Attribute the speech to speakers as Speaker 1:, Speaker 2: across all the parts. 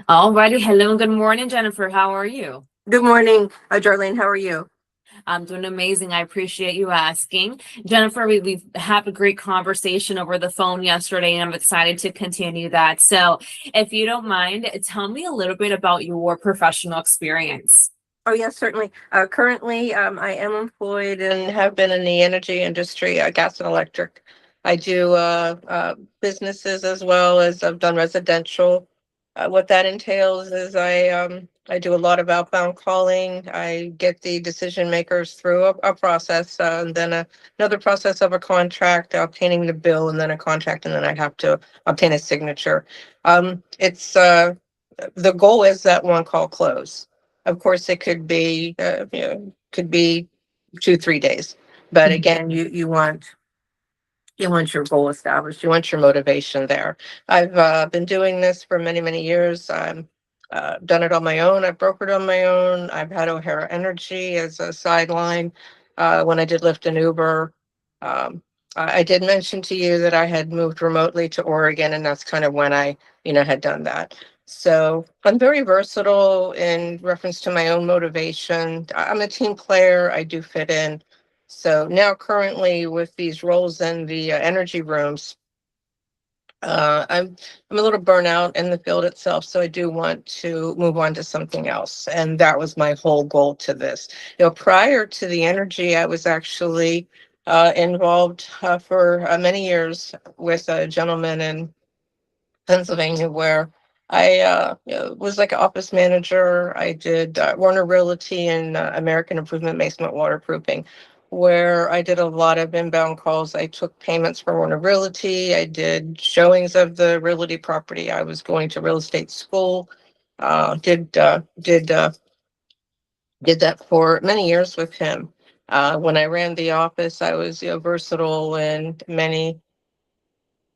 Speaker 1: Alrighty, hello and good morning, Jennifer. How are you?
Speaker 2: Good morning, Darlene. How are you?
Speaker 1: I'm doing amazing. I appreciate you asking. Jennifer, we've had a great conversation over the phone yesterday, and I'm excited to continue that. So, if you don't mind, tell me a little bit about your professional experience.
Speaker 2: Oh, yes, certainly. Currently, I am employed and have been in the energy industry, gas and electric. I do businesses as well as I've done residential. What that entails is I do a lot of outbound calling. I get the decision makers through a process, and then another process of a contract, obtaining the bill, and then a contract, and then I have to obtain a signature. It's The goal is that one call close. Of course, it could be 2, 3 days. But
Speaker 1: Mhm.
Speaker 2: again, you want your goal established. You want your motivation there. I've been doing this for many, many years. I'm done it on my own. I've brokered on my own. I've had O'Hara Energy as a sideline when I did Lyft and Uber. Um, I did mention to you that I had moved remotely to Oregon, and that's kind of when I had done that. So I'm very versatile in reference to my own motivation. I'm a team player. I do fit in. So now currently with these roles in the energy rooms, I'm a little burnout in the field itself, so I do want to move on to something else. And that was my whole goal to this. Prior to the energy, I was actually involved for many years with a gentleman in Pennsylvania where I was like an office manager. I did Warner Realty and American Improvement Basement Waterproofing, where I did a lot of inbound calls. I took payments for Warner Realty. I did showings of the realty property. I was going to real estate school. Did that for many years with him. When I ran the office, I was versatile in many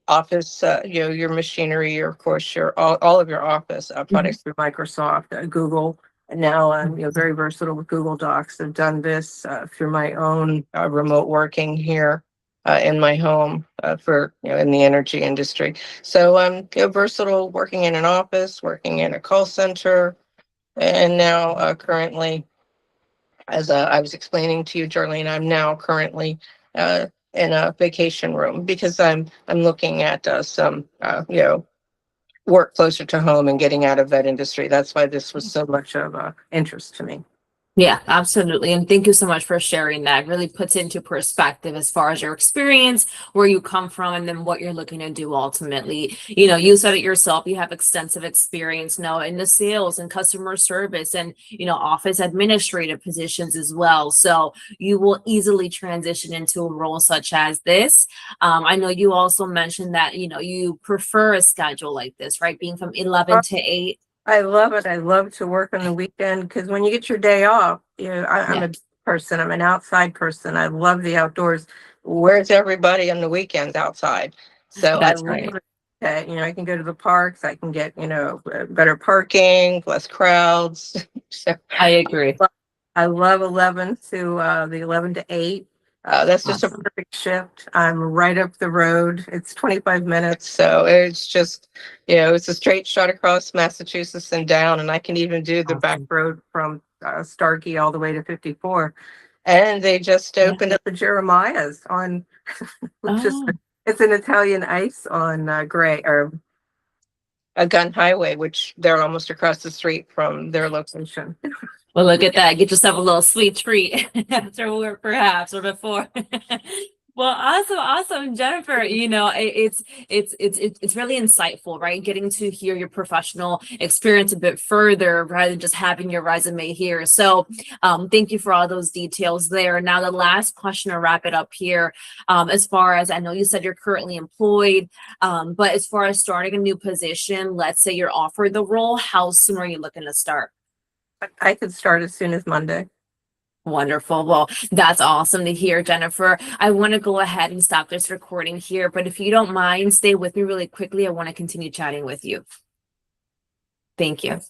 Speaker 2: office, your machinery, your, of course, all of your office
Speaker 1: Mhm.
Speaker 2: products through Microsoft, Google. And now I'm very versatile with Google Docs. I've done this through my own remote working here in my home for in the energy industry. So I'm versatile, working in an office, working in a call center, and now currently, as I was explaining to you, Darlene, I'm now currently in a vacation room because I'm looking at some work closer to home and getting out of that industry. That's why this was so much of interest to me.
Speaker 1: Yeah, absolutely. And thank you so much for sharing that. It really puts into perspective as far as your experience, where you come from, and then what you're looking to do ultimately. You said it yourself, you have extensive experience now in the sales and customer service and, office administrative positions as well. So you will easily transition into a role such as this. I know you also mentioned that, you prefer a schedule like this, right? Being from 11 to 8.
Speaker 2: I love it. I love to work on the weekend because when you get your day off, I'm
Speaker 1: Yeah,
Speaker 2: a person. I'm an outside person. I love the outdoors. Where's everybody on the weekends outside? So I
Speaker 1: that's
Speaker 2: love
Speaker 1: right.
Speaker 2: it that, I can go to the parks. I can get, better parking, less crowds. So
Speaker 1: I agree.
Speaker 2: I love 11 to the 11 to 8. That's just a
Speaker 1: Awesome.
Speaker 2: perfect shift. I'm right up the road. It's 25 minutes. So it's just, it's a straight shot across Massachusetts and down. And I can even do the back
Speaker 1: Awesome.
Speaker 2: road from Starkey all the way to 54. And they just
Speaker 1: Yeah.
Speaker 2: opened up the Jeremiah's on, which is,
Speaker 1: Oh,
Speaker 2: it's an Italian ice on Gray or a Gun Highway, which they're almost across the street from their location.
Speaker 1: well, look at that. Get yourself a little sweet treat after work, perhaps, or before. Well, awesome, awesome, Jennifer. It's really insightful, right? Getting to hear your professional experience a bit further rather than just having your resume here. So, thank you for all those details there. Now, the last question to wrap it up here, as far as I know, you said you're currently employed, but as far as starting a new position, let's say you're offered the role, how soon are you looking to start?
Speaker 2: I could start as soon as Monday.
Speaker 1: Wonderful. Well, that's awesome to hear, Jennifer. I want to go ahead and stop this recording here, but if you don't mind, stay with me really quickly. I want to continue chatting with you. Thank you.